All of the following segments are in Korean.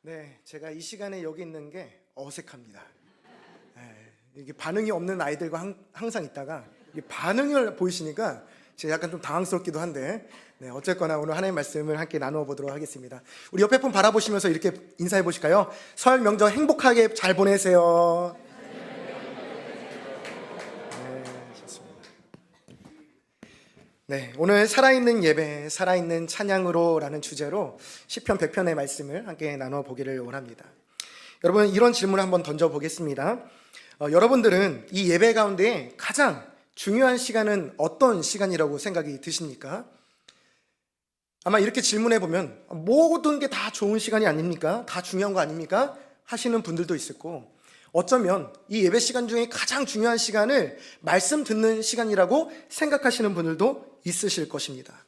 네, 제가 이 시간에 여기 있는 게 어색합니다. 이게 반응이 없는 아이들과 항상 있다가 이게 반응을 보이시니까 제가 약간 좀 당황스럽기도 한데, 네, 어쨌거나 오늘 하나님의 말씀을 함께 나누어 보도록 하겠습니다. 우리 옆에 분 바라보시면서 이렇게 인사해 보실까요? 설 명절 행복하게 잘 보내세요. 네, 좋습니다. 네, 오늘 살아있는 예배, 살아있는 찬양으로라는 주제로 시편 100편의 말씀을 함께 나누어 보기를 원합니다. 여러분, 이런 질문을 한번 던져보겠습니다. 여러분들은 이 예배 가운데 가장 중요한 시간은 어떤 시간이라고 생각이 드십니까? 아마 이렇게 질문해 보면 모든 게 다 좋은 시간이 아닙니까? 다 중요한 거 아닙니까? 하시는 분들도 있을 거고, 어쩌면 이 예배 시간 중에 가장 중요한 시간을 말씀 듣는 시간이라고 생각하시는 분들도 있으실 것입니다.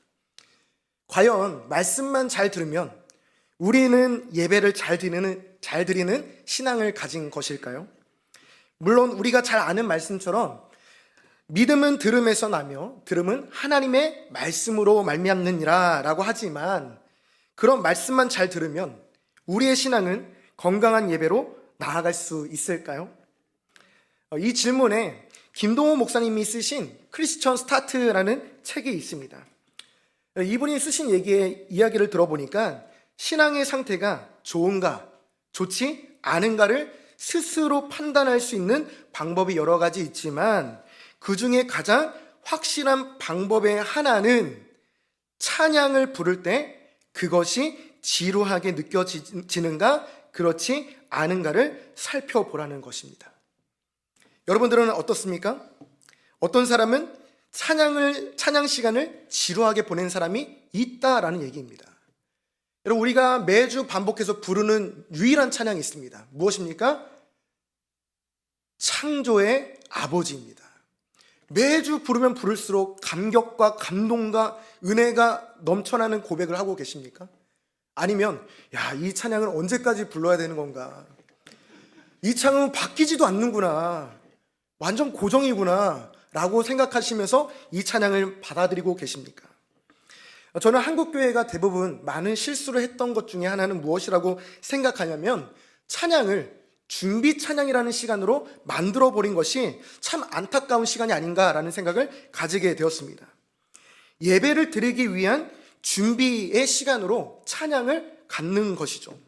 과연 말씀만 잘 들으면 우리는 예배를 잘 드리는 신앙을 가진 것일까요? 물론 우리가 잘 아는 말씀처럼 믿음은 들음에서 나며 들음은 하나님의 말씀으로 말미암느니라 라고 하지만, 그런 말씀만 잘 들으면 우리의 신앙은 건강한 예배로 나아갈 수 있을까요? 이 질문에 김동호 목사님이 쓰신 크리스천 스타트라는 책이 있습니다. 이분이 쓰신 이야기를 들어보니까 신앙의 상태가 좋은가, 좋지 않은가를 스스로 판단할 수 있는 방법이 여러 가지 있지만, 그 중에 가장 확실한 방법의 하나는 찬양을 부를 때 그것이 지루하게 느껴지는가, 그렇지 않은가를 살펴보라는 것입니다. 여러분들은 어떻습니까? 어떤 사람은 찬양 시간을 지루하게 보낸 사람이 있다라는 얘기입니다. 여러분, 우리가 매주 반복해서 부르는 유일한 찬양이 있습니다. 무엇입니까? 창조의 아버지입니다. 매주 부르면 부를수록 감격과 감동과 은혜가 넘쳐나는 고백을 하고 계십니까? 아니면 이 찬양은 언제까지 불러야 되는 건가? 이 찬양은 바뀌지도 않는구나, 완전 고정이구나 라고 생각하시면서 이 찬양을 받아들이고 계십니까? 저는 한국교회가 대부분 많은 실수를 했던 것 중에 하나는 무엇이라고 생각하냐면, 찬양을 준비 찬양이라는 시간으로 만들어버린 것이 참 안타까운 시간이 아닌가라는 생각을 가지게 되었습니다. 예배를 드리기 위한 준비의 시간으로 찬양을 갖는 것이죠.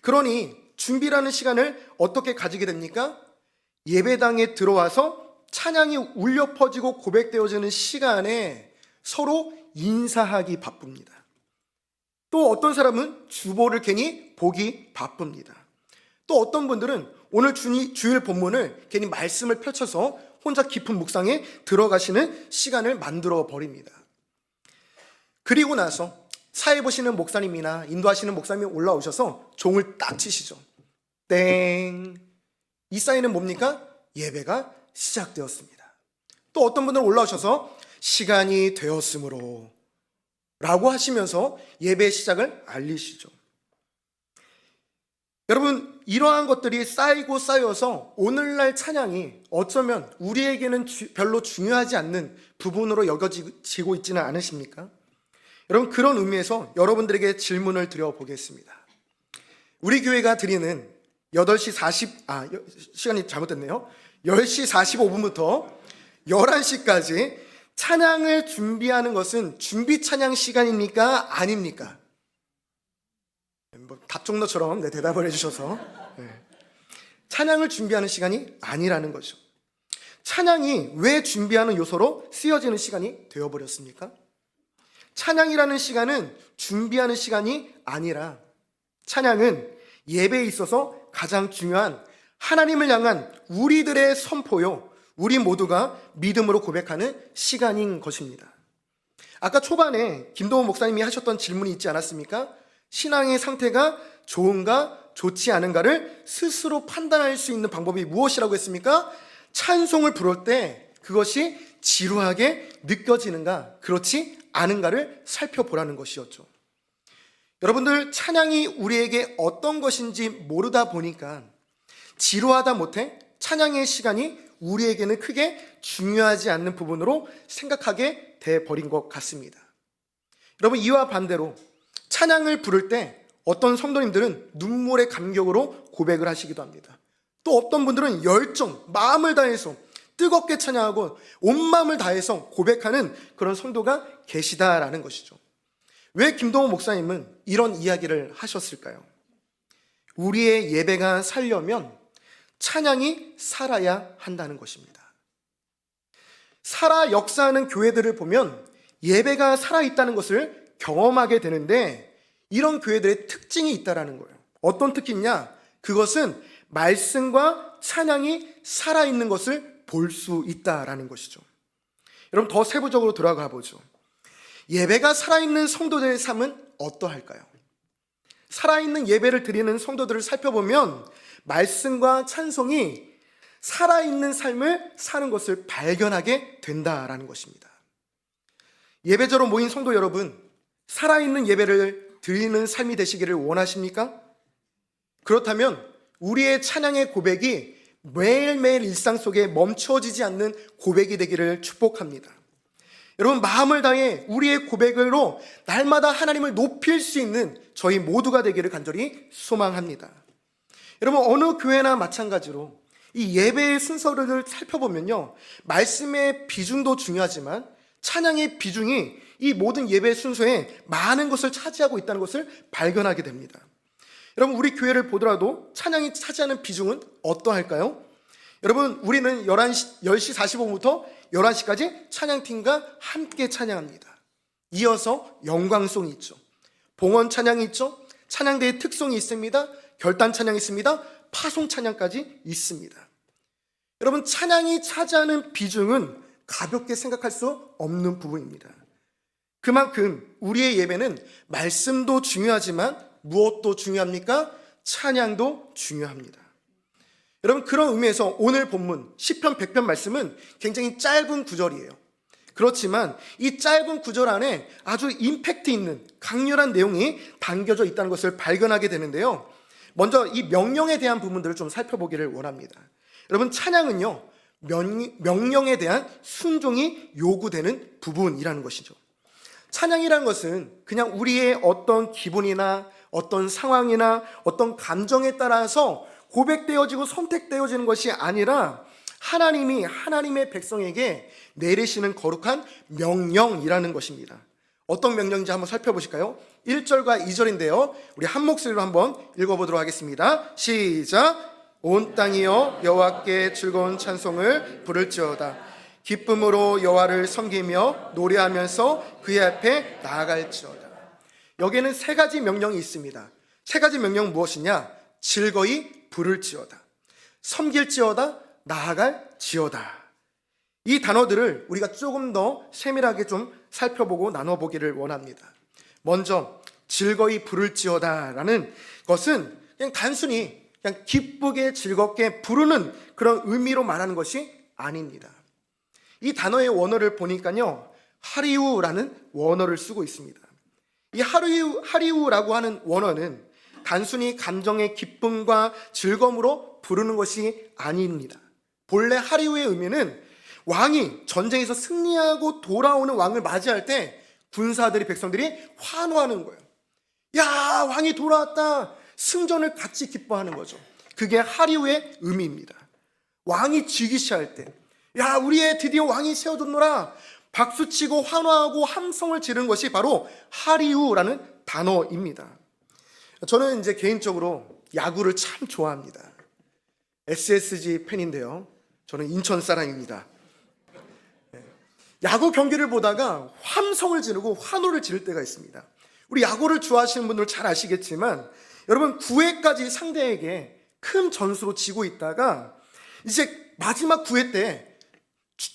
그러니 준비라는 시간을 어떻게 가지게 됩니까? 예배당에 들어와서 찬양이 울려 퍼지고 고백되어지는 시간에 서로 인사하기 바쁩니다. 또 어떤 사람은 주보를 괜히 보기 바쁩니다. 또 어떤 분들은 오늘 주일 본문을 괜히 말씀을 펼쳐서 혼자 깊은 묵상에 들어가시는 시간을 만들어 버립니다. 그리고 나서 사회 보시는 목사님이나 인도하시는 목사님이 올라오셔서 종을 딱 치시죠. 땡. 이 사인은 뭡니까? 예배가 시작되었습니다. 또 어떤 분들은 올라오셔서 시간이 되었으므로 라고 하시면서 예배 시작을 알리시죠. 여러분, 이러한 것들이 쌓여서 오늘날 찬양이 어쩌면 우리에게는 별로 중요하지 않는 부분으로 여겨지고 있지는 않으십니까? 여러분, 그런 의미에서 여러분들에게 질문을 드려보겠습니다. 우리 교회가 드리는 시간이 잘못됐네요. 10시 45분부터 11시까지 찬양을 준비하는 것은 준비 찬양 시간입니까? 아닙니까? 답정너처럼 대답을 해주셔서, 찬양을 준비하는 시간이 아니라는 거죠. 찬양이 왜 준비하는 요소로 쓰여지는 시간이 되어버렸습니까? 찬양이라는 시간은 준비하는 시간이 아니라, 찬양은 예배에 있어서 가장 중요한 하나님을 향한 우리들의 선포요, 우리 모두가 믿음으로 고백하는 시간인 것입니다. 아까 초반에 김동호 목사님이 하셨던 질문이 있지 않았습니까? 신앙의 상태가 좋은가 좋지 않은가를 스스로 판단할 수 있는 방법이 무엇이라고 했습니까? 찬송을 부를 때 그것이 지루하게 느껴지는가, 그렇지 않은가를 살펴보라는 것이었죠. 여러분들, 찬양이 우리에게 어떤 것인지 모르다 보니까 지루하다 못해 찬양의 시간이 우리에게는 크게 중요하지 않는 부분으로 생각하게 돼버린 것 같습니다. 여러분, 이와 반대로 찬양을 부를 때 어떤 성도님들은 눈물의 감격으로 고백을 하시기도 합니다. 또 어떤 분들은 열정, 마음을 다해서 뜨겁게 찬양하고 온 마음을 다해서 고백하는 그런 성도가 계시다라는 것이죠. 왜 김동호 목사님은 이런 이야기를 하셨을까요? 우리의 예배가 살려면 찬양이 살아야 한다는 것입니다. 살아 역사하는 교회들을 보면 예배가 살아있다는 것을 경험하게 되는데, 이런 교회들의 특징이 있다는 거예요. 어떤 특징이냐? 그것은 말씀과 찬양이 살아있는 것을 볼 수 있다라는 것이죠. 여러분, 더 세부적으로 들어가 보죠. 예배가 살아있는 성도들의 삶은 어떠할까요? 살아있는 예배를 드리는 성도들을 살펴보면 말씀과 찬송이 살아있는 삶을 사는 것을 발견하게 된다라는 것입니다. 예배자로 모인 성도 여러분, 살아있는 예배를 드리는 삶이 되시기를 원하십니까? 그렇다면 우리의 찬양의 고백이 매일매일 일상 속에 멈춰지지 않는 고백이 되기를 축복합니다. 여러분, 마음을 다해 우리의 고백으로 날마다 하나님을 높일 수 있는 저희 모두가 되기를 간절히 소망합니다. 여러분, 어느 교회나 마찬가지로 이 예배의 순서를 살펴보면요, 말씀의 비중도 중요하지만 찬양의 비중이 이 모든 예배 순서에 많은 것을 차지하고 있다는 것을 발견하게 됩니다. 여러분, 우리 교회를 보더라도 찬양이 차지하는 비중은 어떠할까요? 여러분, 우리는 10시 45분부터 11시까지 찬양팀과 함께 찬양합니다. 이어서 영광송이 있죠. 봉헌 찬양이 있죠. 찬양대의 특송이 있습니다. 결단 찬양이 있습니다. 파송 찬양까지 있습니다. 여러분, 찬양이 차지하는 비중은 가볍게 생각할 수 없는 부분입니다. 그만큼 우리의 예배는 말씀도 중요하지만 무엇도 중요합니까? 찬양도 중요합니다. 여러분, 그런 의미에서 오늘 본문 시편 100편 말씀은 굉장히 짧은 구절이에요. 그렇지만 이 짧은 구절 안에 아주 임팩트 있는 강렬한 내용이 담겨져 있다는 것을 발견하게 되는데요, 먼저 이 명령에 대한 부분들을 좀 살펴보기를 원합니다. 여러분, 찬양은요, 명령에 대한 순종이 요구되는 부분이라는 것이죠. 찬양이라는 것은 그냥 우리의 어떤 기분이나 어떤 상황이나 어떤 감정에 따라서 고백되어지고 선택되어지는 것이 아니라 하나님이 하나님의 백성에게 내리시는 거룩한 명령이라는 것입니다. 어떤 명령인지 한번 살펴보실까요? 1절과 2절인데요, 우리 한 목소리로 한번 읽어보도록 하겠습니다. 시작! 온 땅이여 여호와께 즐거운 찬송을 부를지어다. 기쁨으로 여호와를 섬기며 노래하면서 그의 앞에 나아갈지어다. 여기에는 세 가지 명령이 있습니다. 세 가지 명령은 무엇이냐? 즐거이 부를지어다, 섬길지어다, 나아갈지어다. 이 단어들을 우리가 조금 더 세밀하게 좀 살펴보고 나눠보기를 원합니다. 먼저 즐거이 부를지어다라는 것은 그냥 단순히 그냥 기쁘게 즐겁게 부르는 그런 의미로 말하는 것이 아닙니다. 이 단어의 원어를 보니까요, 하리우라는 원어를 쓰고 있습니다. 이 하리우라고 하는 원어는 단순히 감정의 기쁨과 즐거움으로 부르는 것이 아닙니다. 본래 하리우의 의미는 왕이 전쟁에서 승리하고 돌아오는 왕을 맞이할 때 군사들이, 백성들이 환호하는 거예요. 야, 왕이 돌아왔다. 승전을 같이 기뻐하는 거죠. 그게 하리우의 의미입니다. 왕이 즉위시할 때, 야, 우리의 드디어 왕이 세워졌노라, 박수치고 환호하고 함성을 지르는 것이 바로 하리우라는 단어입니다. 저는 이제 개인적으로 야구를 참 좋아합니다. SSG 팬인데요, 저는 인천 사람입니다. 야구 경기를 보다가 함성을 지르고 환호를 지를 때가 있습니다. 우리 야구를 좋아하시는 분들 잘 아시겠지만, 여러분, 9회까지 상대에게 큰 전수로 지고 있다가 이제 마지막 9회 때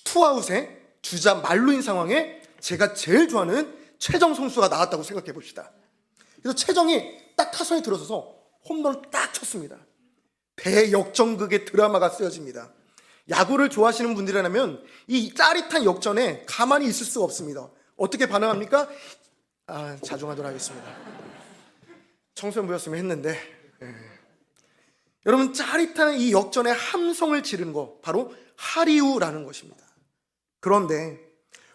투아웃에 주자 만루인 상황에 제가 제일 좋아하는 최정 선수가 나왔다고 생각해 봅시다. 그래서 최정이 딱 타선에 들어서서 홈런을 딱 쳤습니다. 대역전극의 드라마가 쓰여집니다. 야구를 좋아하시는 분들이라면 이 짜릿한 역전에 가만히 있을 수가 없습니다. 어떻게 반응합니까? 자중하도록 하겠습니다. 청소년부였으면 했는데, 여러분, 짜릿한 이 역전의 함성을 지르는 거 바로 하리우라는 것입니다. 그런데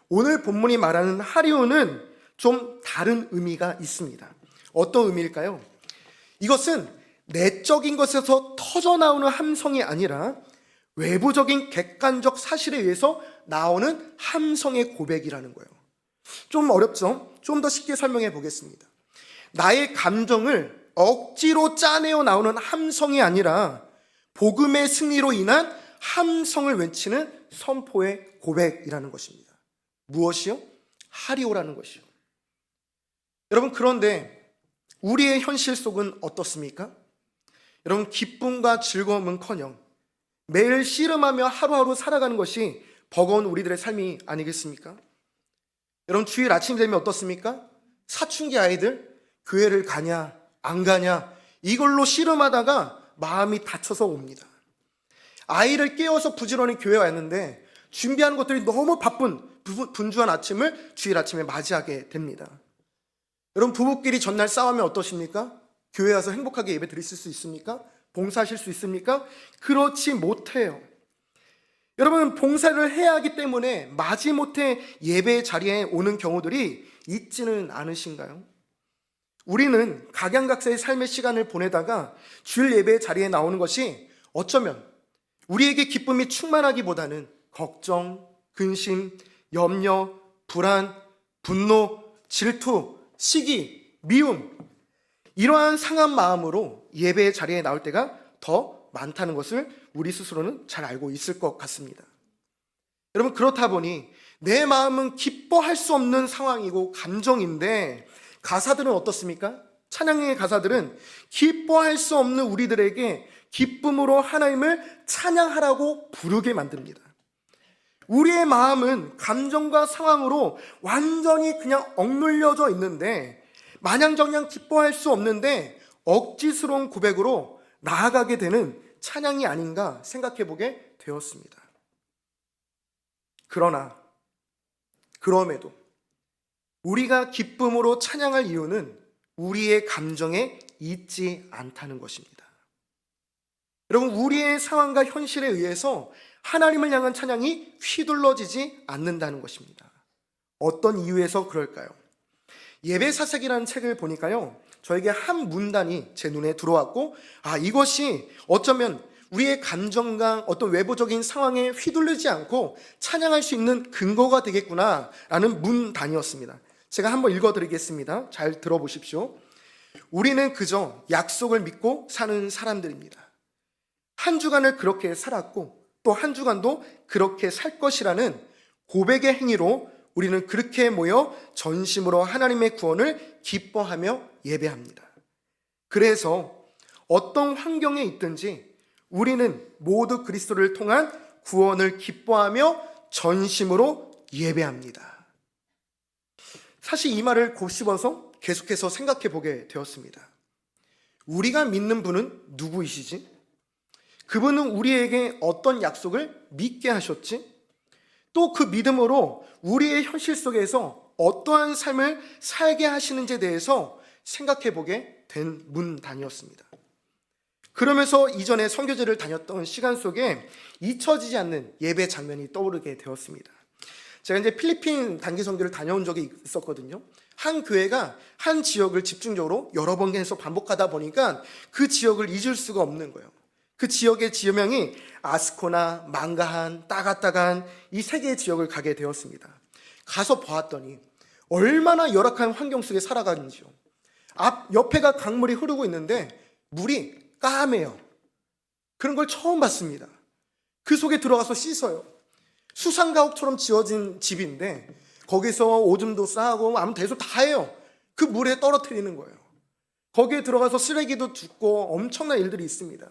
오늘 본문이 말하는 하리우는 좀 다른 의미가 있습니다. 어떤 의미일까요? 이것은 내적인 것에서 터져나오는 함성이 아니라 외부적인 객관적 사실에 의해서 나오는 함성의 고백이라는 거예요. 좀 어렵죠? 좀 더 쉽게 설명해 보겠습니다. 나의 감정을 억지로 짜내어 나오는 함성이 아니라 복음의 승리로 인한 함성을 외치는 선포의 고백이라는 것입니다. 무엇이요? 하리오라는 것이요. 여러분, 그런데 우리의 현실 속은 어떻습니까? 여러분, 기쁨과 즐거움은커녕 매일 씨름하며 하루하루 살아가는 것이 버거운 우리들의 삶이 아니겠습니까? 여러분, 주일 아침 되면 어떻습니까? 사춘기 아이들 교회를 가냐 안 가냐 이걸로 씨름하다가 마음이 다쳐서 옵니다. 아이를 깨워서 부지런히 교회 왔는데 준비하는 것들이 너무 바쁜 분주한 아침을 주일 아침에 맞이하게 됩니다. 여러분, 부부끼리 전날 싸우면 어떠십니까? 교회 와서 행복하게 예배 드릴 수 있습니까? 봉사하실 수 있습니까? 그렇지 못해요. 여러분, 봉사를 해야 하기 때문에 마지못해 예배 자리에 오는 경우들이 있지는 않으신가요? 우리는 각양각색의 삶의 시간을 보내다가 주일 예배 자리에 나오는 것이 어쩌면 우리에게 기쁨이 충만하기보다는 걱정, 근심, 염려, 불안, 분노, 질투, 시기, 미움, 이러한 상한 마음으로 예배 자리에 나올 때가 더 많다는 것을 우리 스스로는 잘 알고 있을 것 같습니다. 여러분, 그렇다 보니 내 마음은 기뻐할 수 없는 상황이고 감정인데 가사들은 어떻습니까? 찬양의 가사들은 기뻐할 수 없는 우리들에게 기쁨으로 하나님을 찬양하라고 부르게 만듭니다. 우리의 마음은 감정과 상황으로 완전히 그냥 억눌려져 있는데 마냥정냥 기뻐할 수 없는데 억지스러운 고백으로 나아가게 되는 찬양이 아닌가 생각해 보게 되었습니다. 그럼에도 우리가 기쁨으로 찬양할 이유는 우리의 감정에 있지 않다는 것입니다. 여러분, 우리의 상황과 현실에 의해서 하나님을 향한 찬양이 휘둘러지지 않는다는 것입니다. 어떤 이유에서 그럴까요? 예배사색이라는 책을 보니까요, 저에게 한 문단이 제 눈에 들어왔고, 이것이 어쩌면 우리의 감정과 어떤 외부적인 상황에 휘둘리지 않고 찬양할 수 있는 근거가 되겠구나라는 문단이었습니다. 제가 한번 읽어드리겠습니다. 잘 들어보십시오. 우리는 그저 약속을 믿고 사는 사람들입니다. 한 주간을 그렇게 살았고 또 한 주간도 그렇게 살 것이라는 고백의 행위로 우리는 그렇게 모여 전심으로 하나님의 구원을 기뻐하며 예배합니다. 그래서 어떤 환경에 있든지 우리는 모두 그리스도를 통한 구원을 기뻐하며 전심으로 예배합니다. 사실 이 말을 곱씹어서 계속해서 생각해 보게 되었습니다. 우리가 믿는 분은 누구이시지? 그분은 우리에게 어떤 약속을 믿게 하셨지? 또 그 믿음으로 우리의 현실 속에서 어떠한 삶을 살게 하시는지에 대해서 생각해 보게 된 문단이었습니다. 그러면서 이전에 선교제를 다녔던 시간 속에 잊혀지지 않는 예배 장면이 떠오르게 되었습니다. 제가 이제 필리핀 단기 선교를 다녀온 적이 있었거든요. 한 교회가 한 지역을 집중적으로 여러 번 계속 반복하다 보니까 그 지역을 잊을 수가 없는 거예요. 그 지역의 지명이 아스코나, 망가한, 따가따간 이 세 개의 지역을 가게 되었습니다. 가서 보았더니 얼마나 열악한 환경 속에 살아가는지요. 옆에가 강물이 흐르고 있는데 물이 까매요. 그런 걸 처음 봤습니다. 그 속에 들어가서 씻어요. 수상가옥처럼 지어진 집인데 거기서 오줌도 싸고 아무 대소 다 해요. 그 물에 떨어뜨리는 거예요. 거기에 들어가서 쓰레기도 줍고 엄청난 일들이 있습니다.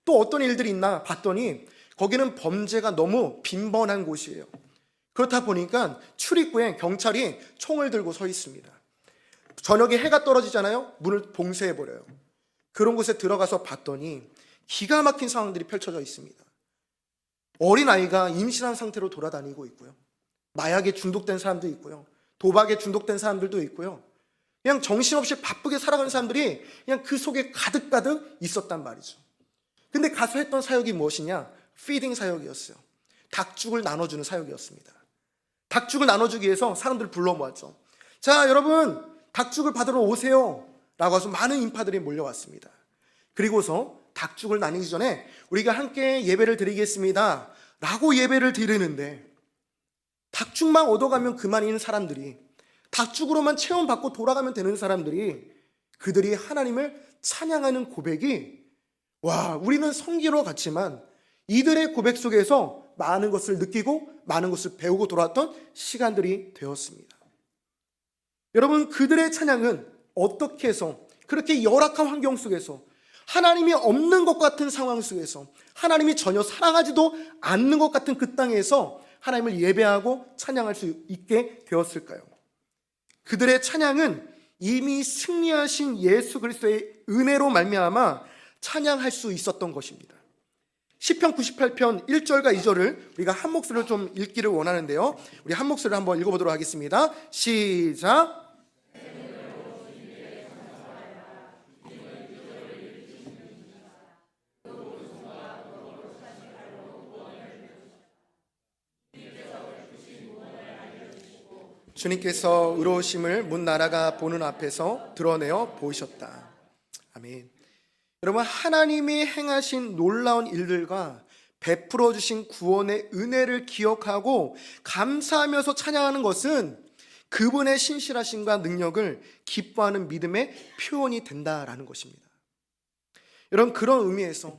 또 어떤 일들이 있나 봤더니 거기는 범죄가 너무 빈번한 곳이에요. 그렇다 보니까 출입구에 경찰이 총을 들고 서 있습니다. 저녁에 해가 떨어지잖아요. 문을 봉쇄해버려요. 그런 곳에 들어가서 봤더니 기가 막힌 상황들이 펼쳐져 있습니다. 어린아이가 임신한 상태로 돌아다니고 있고요. 마약에 중독된 사람도 있고요. 도박에 중독된 사람들도 있고요. 그냥 정신없이 바쁘게 살아가는 사람들이 그냥 그 속에 가득가득 있었단 말이죠. 근데 가서 했던 사역이 무엇이냐? 피딩 사역이었어요. 닭죽을 나눠주는 사역이었습니다. 닭죽을 나눠주기 위해서 사람들 불러 모았죠. 자, 여러분, 닭죽을 받으러 오세요 라고 해서 많은 인파들이 몰려왔습니다. 그리고서 닭죽을 나누기 전에 우리가 함께 예배를 드리겠습니다 라고 예배를 드리는데, 닭죽만 얻어가면 그만인 사람들이, 닭죽으로만 체험받고 돌아가면 되는 사람들이, 그들이 하나님을 찬양하는 고백이, 와, 우리는 성기로 갔지만 이들의 고백 속에서 많은 것을 느끼고 많은 것을 배우고 돌아왔던 시간들이 되었습니다. 여러분, 그들의 찬양은 어떻게 해서 그렇게 열악한 환경 속에서, 하나님이 없는 것 같은 상황 속에서, 하나님이 전혀 사랑하지도 않는 것 같은 그 땅에서 하나님을 예배하고 찬양할 수 있게 되었을까요? 그들의 찬양은 이미 승리하신 예수 그리스도의 은혜로 말미암아 찬양할 수 있었던 것입니다. 시편 98편 1절과 2절을 우리가 한 목소리로 좀 읽기를 원하는데요, 우리 한 목소리로 한번 읽어보도록 하겠습니다. 시작. 주님께서 의로우심을 문 나라가 보는 앞에서 드러내어 보이셨다. 아멘. 여러분, 하나님이 행하신 놀라운 일들과 베풀어 주신 구원의 은혜를 기억하고 감사하면서 찬양하는 것은 그분의 신실하심과 능력을 기뻐하는 믿음의 표현이 된다라는 것입니다. 여러분, 그런 의미에서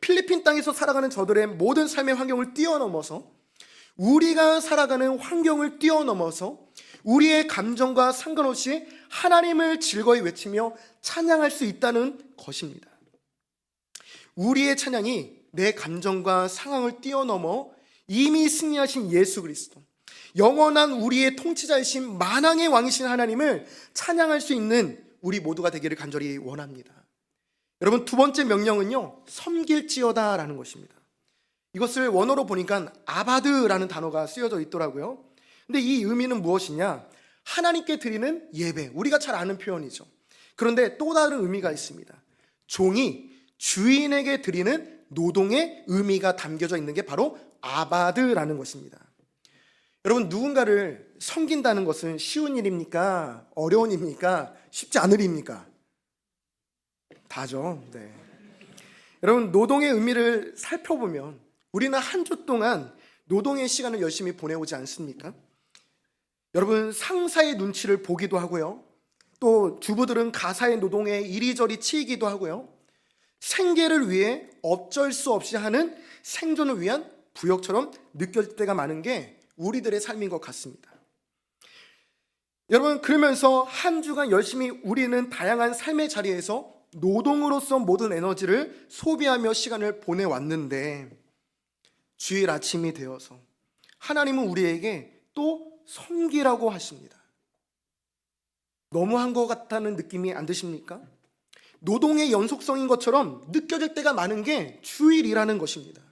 필리핀 땅에서 살아가는 저들의 모든 삶의 환경을 뛰어넘어서, 우리가 살아가는 환경을 뛰어넘어서 우리의 감정과 상관없이 하나님을 즐거이 외치며 찬양할 수 있다는 것입니다. 우리의 찬양이 내 감정과 상황을 뛰어넘어 이미 승리하신 예수 그리스도, 영원한 우리의 통치자이신 만왕의 왕이신 하나님을 찬양할 수 있는 우리 모두가 되기를 간절히 원합니다. 여러분, 두 번째 명령은요, 섬길지어다 라는 것입니다. 이것을 원어로 보니까 아바드라는 단어가 쓰여져 있더라고요. 근데 이 의미는 무엇이냐? 하나님께 드리는 예배, 우리가 잘 아는 표현이죠. 그런데 또 다른 의미가 있습니다. 종이 주인에게 드리는 노동의 의미가 담겨져 있는 게 바로 아바드라는 것입니다. 여러분, 누군가를 섬긴다는 것은 쉬운 일입니까? 어려운 일입니까? 쉽지 않은 일입니까? 다죠. 네. 여러분, 노동의 의미를 살펴보면 우리는 한 주 동안 노동의 시간을 열심히 보내오지 않습니까? 여러분, 상사의 눈치를 보기도 하고요, 또 주부들은 가사의 노동에 이리저리 치이기도 하고요, 생계를 위해 어쩔 수 없이 하는 생존을 위한 부역처럼 느껴질 때가 많은 게 우리들의 삶인 것 같습니다. 여러분, 그러면서 한 주간 열심히 우리는 다양한 삶의 자리에서 노동으로서 모든 에너지를 소비하며 시간을 보내왔는데, 주일 아침이 되어서 하나님은 우리에게 또 섬기라고 하십니다. 너무한 것 같다는 느낌이 안 드십니까? 노동의 연속성인 것처럼 느껴질 때가 많은 게 주일이라는 것입니다.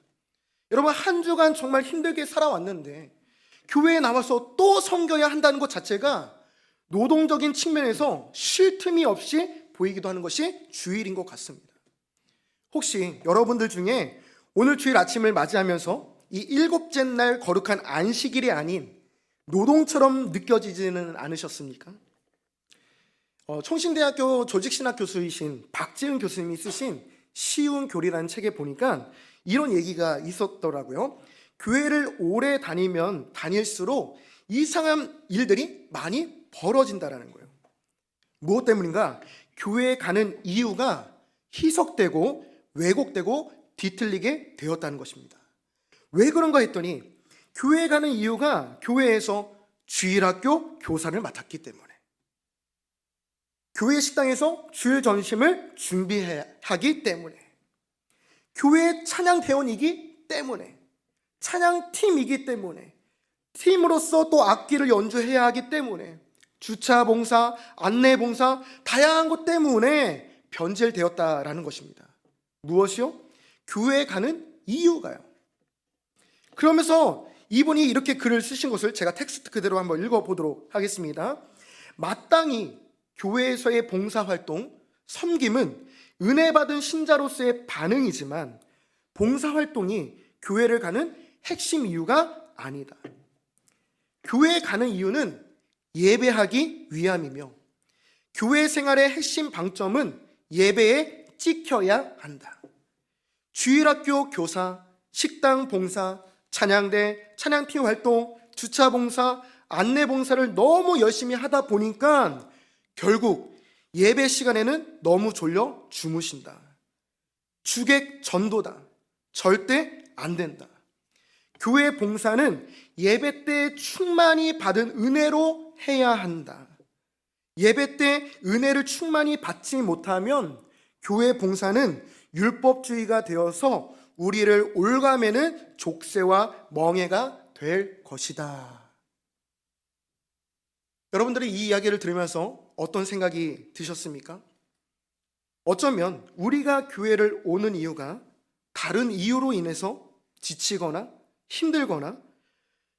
여러분, 한 주간 정말 힘들게 살아왔는데 교회에 나와서 또 섬겨야 한다는 것 자체가 노동적인 측면에서 쉴 틈이 없이 보이기도 하는 것이 주일인 것 같습니다. 혹시 여러분들 중에 오늘 주일 아침을 맞이하면서 이 일곱째 날 거룩한 안식일이 아닌 노동처럼 느껴지지는 않으셨습니까? 총신대학교 조직신학 교수이신 박지은 교수님이 쓰신 쉬운 교리라는 책에 보니까 이런 얘기가 있었더라고요. 교회를 오래 다니면 다닐수록 이상한 일들이 많이 벌어진다라는 거예요. 무엇 때문인가? 교회에 가는 이유가 희석되고 왜곡되고 뒤틀리게 되었다는 것입니다. 왜 그런가 했더니 교회에 가는 이유가 교회에서 주일학교 교사를 맡았기 때문에, 교회 식당에서 주일 점심을 준비하기 때문에, 교회 찬양대원이기 때문에, 찬양팀이기 때문에, 팀으로서 또 악기를 연주해야 하기 때문에, 주차 봉사, 안내 봉사, 다양한 것 때문에 변질되었다라는 것입니다. 무엇이요? 교회에 가는 이유가요. 그러면서 이분이 이렇게 글을 쓰신 것을 제가 텍스트 그대로 한번 읽어보도록 하겠습니다. 마땅히 교회에서의 봉사활동, 섬김은 은혜 받은 신자로서의 반응이지만 봉사활동이 교회를 가는 핵심 이유가 아니다. 교회에 가는 이유는 예배하기 위함이며 교회 생활의 핵심 방점은 예배에 찍혀야 한다. 주일학교 교사, 식당 봉사, 찬양대, 찬양팀 활동, 주차 봉사, 안내 봉사를 너무 열심히 하다 보니까 결국 예배 시간에는 너무 졸려 주무신다. 주객 전도다. 절대 안 된다. 교회 봉사는 예배 때 충만히 받은 은혜로 해야 한다. 예배 때 은혜를 충만히 받지 못하면 교회 봉사는 율법주의가 되어서 우리를 올가매는 족쇄와 멍해가 될 것이다. 여러분들이 이 이야기를 들으면서 어떤 생각이 드셨습니까? 어쩌면 우리가 교회를 오는 이유가 다른 이유로 인해서 지치거나 힘들거나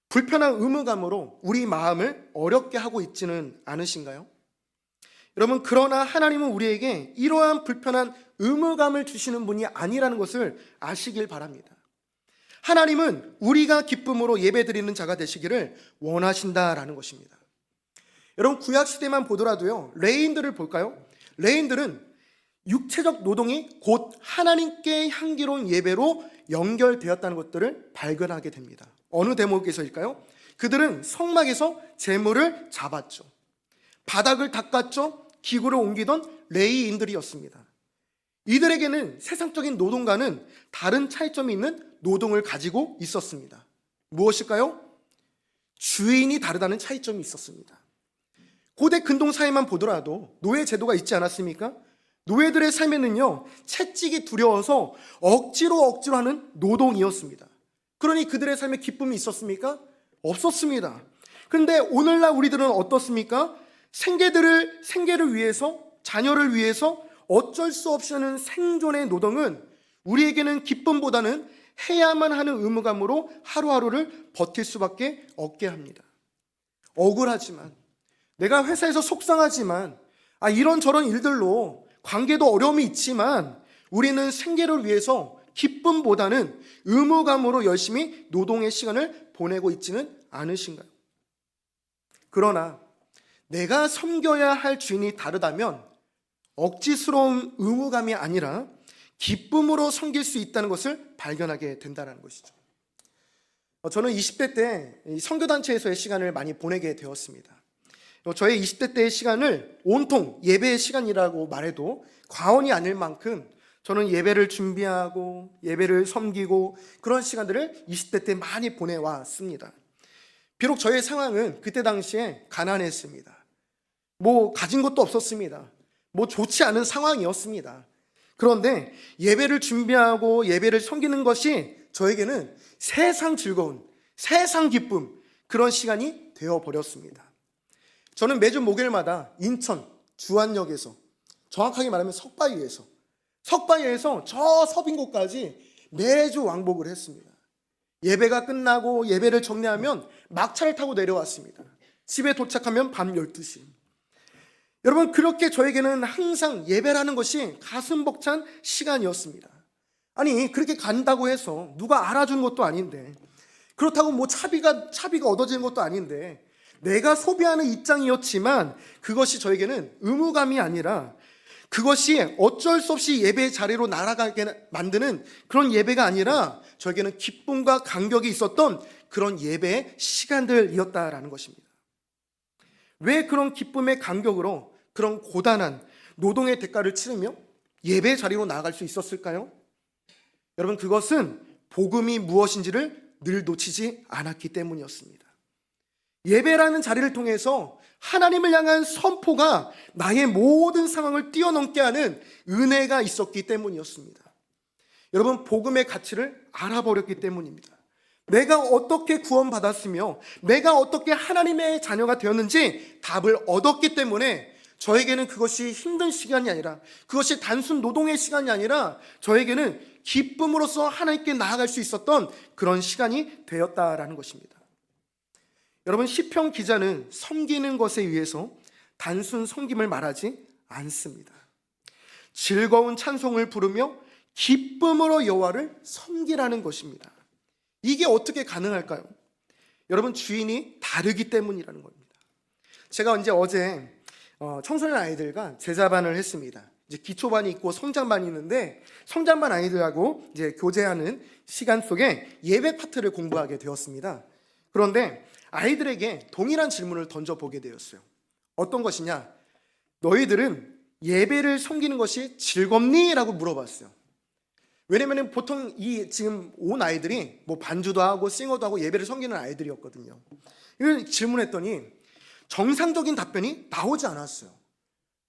불편한 의무감으로 우리 마음을 어렵게 하고 있지는 않으신가요? 여러분, 그러나 하나님은 우리에게 이러한 불편한 의무감을 주시는 분이 아니라는 것을 아시길 바랍니다. 하나님은 우리가 기쁨으로 예배드리는 자가 되시기를 원하신다라는 것입니다. 여러분, 구약시대만 보더라도요, 레인들을 볼까요? 레인들은 육체적 노동이 곧 하나님께 향기로운 예배로 연결되었다는 것들을 발견하게 됩니다. 어느 대목에서일까요? 그들은 성막에서 제물을 잡았죠. 바닥을 닦았죠. 기구를 옮기던 레위인들이었습니다. 이들에게는 세상적인 노동과는 다른 차이점이 있는 노동을 가지고 있었습니다. 무엇일까요? 주인이 다르다는 차이점이 있었습니다. 고대 근동 사회만 보더라도 노예 제도가 있지 않았습니까? 노예들의 삶에는요, 채찍이 두려워서 억지로 하는 노동이었습니다. 그러니 그들의 삶에 기쁨이 있었습니까? 없었습니다. 그런데 오늘날 우리들은 어떻습니까? 생계를 위해서, 자녀를 위해서 어쩔 수 없이 하는 생존의 노동은 우리에게는 기쁨보다는 해야만 하는 의무감으로 하루하루를 버틸 수밖에 없게 합니다. 억울하지만, 내가 회사에서 속상하지만, 이런저런 일들로 관계도 어려움이 있지만 우리는 생계를 위해서 기쁨보다는 의무감으로 열심히 노동의 시간을 보내고 있지는 않으신가요? 그러나 내가 섬겨야 할 주인이 다르다면 억지스러운 의무감이 아니라 기쁨으로 섬길 수 있다는 것을 발견하게 된다는 것이죠. 저는 20대 때 선교단체에서의 시간을 많이 보내게 되었습니다. 저의 20대 때의 시간을 온통 예배의 시간이라고 말해도 과언이 아닐 만큼 저는 예배를 준비하고 예배를 섬기고 그런 시간들을 20대 때 많이 보내왔습니다. 비록 저의 상황은 그때 당시에 가난했습니다. 가진 것도 없었습니다. 좋지 않은 상황이었습니다. 그런데 예배를 준비하고 예배를 섬기는 것이 저에게는 세상 즐거운, 세상 기쁨, 그런 시간이 되어버렸습니다. 저는 매주 목요일마다 인천 주안역에서, 정확하게 말하면 석바위에서 저 서빙고까지 매주 왕복을 했습니다. 예배가 끝나고 예배를 정리하면 막차를 타고 내려왔습니다. 집에 도착하면 밤 12시. 여러분, 그렇게 저에게는 항상 예배라는 것이 가슴 벅찬 시간이었습니다. 아니, 그렇게 간다고 해서 누가 알아준 것도 아닌데, 그렇다고 차비가 얻어지는 것도 아닌데, 내가 소비하는 입장이었지만 그것이 저에게는 의무감이 아니라, 그것이 어쩔 수 없이 예배의 자리로 날아가게 만드는 그런 예배가 아니라 저에게는 기쁨과 감격이 있었던 그런 예배의 시간들이었다라는 것입니다. 왜 그런 기쁨의 감격으로 그런 고단한 노동의 대가를 치르며 예배의 자리로 나아갈 수 있었을까요? 여러분, 그것은 복음이 무엇인지를 늘 놓치지 않았기 때문이었습니다. 예배라는 자리를 통해서 하나님을 향한 선포가 나의 모든 상황을 뛰어넘게 하는 은혜가 있었기 때문이었습니다. 여러분, 복음의 가치를 알아버렸기 때문입니다. 내가 어떻게 구원받았으며 내가 어떻게 하나님의 자녀가 되었는지 답을 얻었기 때문에 저에게는 그것이 힘든 시간이 아니라, 그것이 단순 노동의 시간이 아니라 저에게는 기쁨으로써 하나님께 나아갈 수 있었던 그런 시간이 되었다라는 것입니다. 여러분, 시편 기자는 섬기는 것에 의해서 단순 섬김을 말하지 않습니다. 즐거운 찬송을 부르며 기쁨으로 여호와를 섬기라는 것입니다. 이게 어떻게 가능할까요? 여러분, 주인이 다르기 때문이라는 겁니다. 제가 어제 청소년 아이들과 제자반을 했습니다. 이제 기초반이 있고 성장반이 있는데 성장반 아이들하고 이제 교제하는 시간 속에 예배 파트를 공부하게 되었습니다. 그런데 아이들에게 동일한 질문을 던져보게 되었어요. 어떤 것이냐? 너희들은 예배를 섬기는 것이 즐겁니? 라고 물어봤어요. 왜냐면 보통 이 지금 온 아이들이 뭐 반주도 하고 싱어도 하고 예배를 섬기는 아이들이었거든요. 이걸 질문했더니 정상적인 답변이 나오지 않았어요.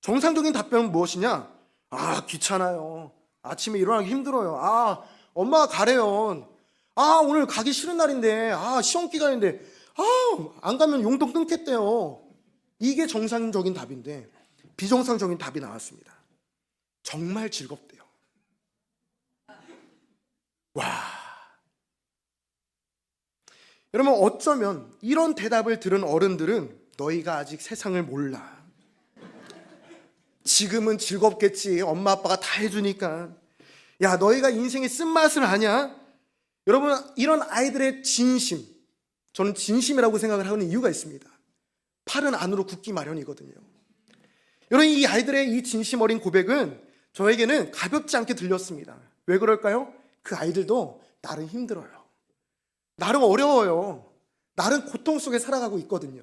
정상적인 답변은 무엇이냐? 아, 귀찮아요. 아침에 일어나기 힘들어요. 아, 엄마가 가래요. 아, 오늘 가기 싫은 날인데. 아, 시험 기간인데. 아, 안 가면 용돈 끊겠대요. 이게 정상적인 답인데 비정상적인 답이 나왔습니다. 정말 즐겁대요. 와. 여러분, 어쩌면 이런 대답을 들은 어른들은 너희가 아직 세상을 몰라. 지금은 즐겁겠지. 엄마 아빠가 다 해주니까. 야, 너희가 인생의 쓴맛을 아냐? 여러분, 이런 아이들의 진심, 저는 진심이라고 생각을 하는 이유가 있습니다. 팔은 안으로 굽기 마련이거든요. 여러분, 이 아이들의 이 진심 어린 고백은 저에게는 가볍지 않게 들렸습니다. 왜 그럴까요? 그 아이들도 나름 힘들어요. 나름 어려워요. 나름 고통 속에 살아가고 있거든요.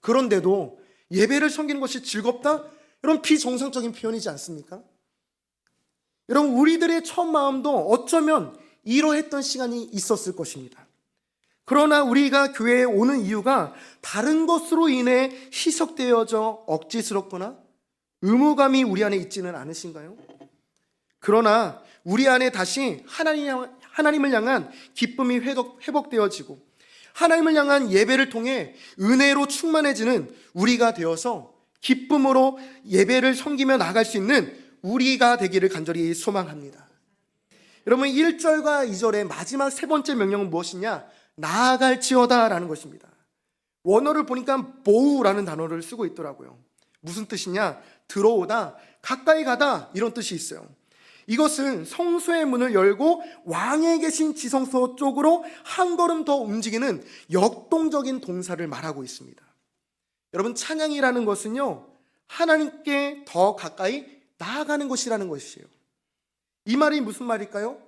그런데도 예배를 섬기는 것이 즐겁다? 이런 비정상적인 표현이지 않습니까? 여러분, 우리들의 첫 마음도 어쩌면 이러했던 시간이 있었을 것입니다. 그러나 우리가 교회에 오는 이유가 다른 것으로 인해 희석되어져 억지스럽거나 의무감이 우리 안에 있지는 않으신가요? 그러나 우리 안에 다시 하나님을 향한 기쁨이 회복되어지고 하나님을 향한 예배를 통해 은혜로 충만해지는 우리가 되어서 기쁨으로 예배를 섬기며 나아갈 수 있는 우리가 되기를 간절히 소망합니다. 여러분, 1절과 2절의 마지막 세 번째 명령은 무엇이냐? 나아갈지어다 라는 것입니다. 원어를 보니까 보우라는 단어를 쓰고 있더라고요. 무슨 뜻이냐? 들어오다, 가까이 가다, 이런 뜻이 있어요. 이것은 성소의 문을 열고 왕에 계신 지성소 쪽으로 한 걸음 더 움직이는 역동적인 동사를 말하고 있습니다. 여러분, 찬양이라는 것은요, 하나님께 더 가까이 나아가는 것이라는 것이에요. 이 말이 무슨 말일까요?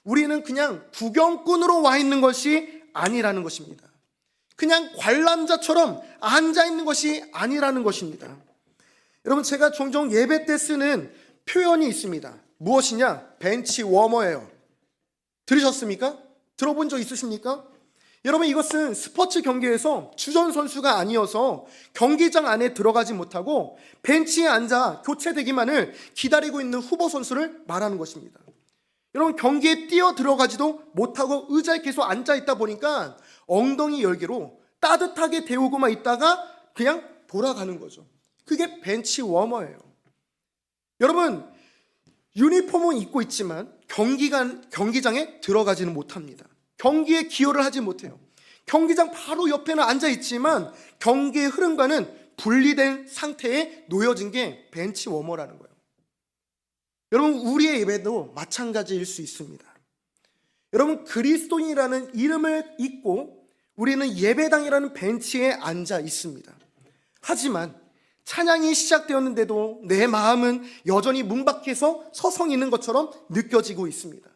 우리는 그냥 구경꾼으로 와 있는 것이 아니라는 것입니다. 그냥 관람자처럼 앉아 있는 것이 아니라는 것입니다. 여러분, 제가 종종 예배 때 쓰는 표현이 있습니다. 무엇이냐? 벤치 워머예요. 들으셨습니까? 들어본 적 있으십니까? 여러분, 이것은 스포츠 경기에서 주전 선수가 아니어서 경기장 안에 들어가지 못하고 벤치에 앉아 교체되기만을 기다리고 있는 후보 선수를 말하는 것입니다. 여러분, 경기에 뛰어 들어가지도 못하고 의자에 계속 앉아 있다 보니까 엉덩이 열기로 따뜻하게 데우고만 있다가 그냥 돌아가는 거죠. 그게 벤치 워머예요. 여러분, 유니폼은 입고 있지만 경기장에 들어가지는 못합니다. 경기에 기여를 하지 못해요. 경기장 바로 옆에는 앉아 있지만 경기의 흐름과는 분리된 상태에 놓여진 게 벤치 워머라는 거예요. 여러분, 우리의 예배도 마찬가지일 수 있습니다. 여러분, 그리스도인이라는 이름을 잊고 우리는 예배당이라는 벤치에 앉아 있습니다. 하지만 찬양이 시작되었는데도 내 마음은 여전히 문 밖에서 서성이는 것처럼 느껴지고 있습니다.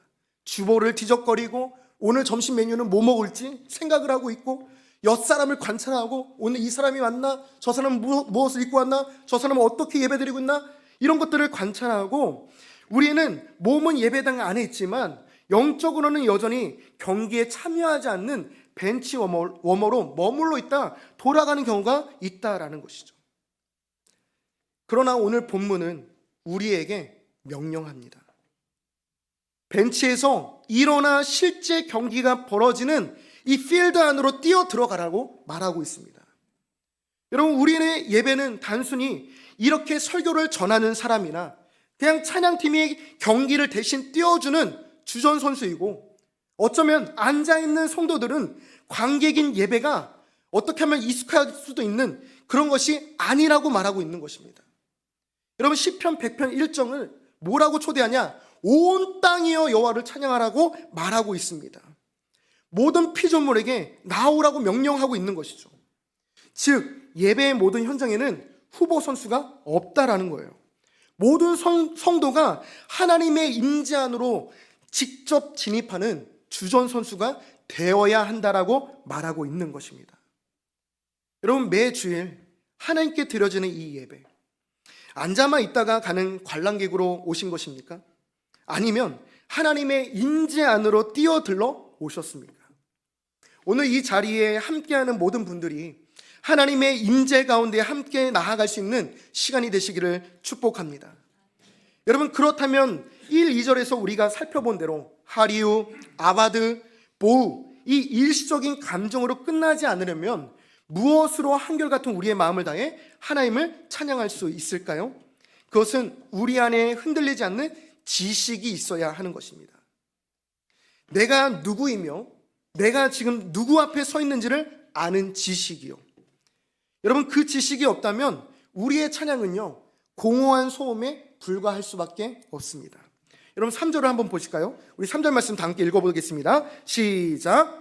주보를 뒤적거리고 오늘 점심 메뉴는 뭐 먹을지 생각을 하고 있고, 옆 사람을 관찰하고 오늘 이 사람이 왔나? 저 사람은 무엇을 입고 왔나? 저 사람은 어떻게 예배드리고 있나? 이런 것들을 관찰하고 우리는 몸은 예배당 안에 있지만 영적으로는 여전히 경기에 참여하지 않는 벤치 워머로 머물러 있다 돌아가는 경우가 있다라는 것이죠. 그러나 오늘 본문은 우리에게 명령합니다. 벤치에서 일어나 실제 경기가 벌어지는 이 필드 안으로 뛰어 들어가라고 말하고 있습니다. 여러분, 우리의 예배는 단순히 이렇게 설교를 전하는 사람이나 그냥 찬양팀이 경기를 대신 띄워주는 주전 선수이고, 어쩌면 앉아있는 성도들은 관객인 예배가 어떻게 하면 익숙할 수도 있는 그런 것이 아니라고 말하고 있는 것입니다. 여러분, 시편 100편 1절을 뭐라고 초대하냐? 온 땅이여 여호와를 찬양하라고 말하고 있습니다. 모든 피조물에게 나오라고 명령하고 있는 것이죠. 즉 예배의 모든 현장에는 후보 선수가 없다라는 거예요. 모든 성도가 하나님의 임재 안으로 직접 진입하는 주전 선수가 되어야 한다라고 말하고 있는 것입니다. 여러분, 매주일 하나님께 드려지는 이 예배, 앉아만 있다가 가는 관람객으로 오신 것입니까? 아니면 하나님의 임재 안으로 뛰어들러 오셨습니까? 오늘 이 자리에 함께하는 모든 분들이 하나님의 임재 가운데 함께 나아갈 수 있는 시간이 되시기를 축복합니다. 여러분, 그렇다면 1, 2절에서 우리가 살펴본 대로 하리우, 아바드, 보우, 이 일시적인 감정으로 끝나지 않으려면 무엇으로 한결같은 우리의 마음을 다해 하나님을 찬양할 수 있을까요? 그것은 우리 안에 흔들리지 않는 지식이 있어야 하는 것입니다. 내가 누구이며 내가 지금 누구 앞에 서 있는지를 아는 지식이요. 여러분, 그 지식이 없다면 우리의 찬양은요, 공허한 소음에 불과할 수밖에 없습니다. 여러분, 3절을 한번 보실까요? 우리 3절 말씀 다 함께 읽어보겠습니다. 시작.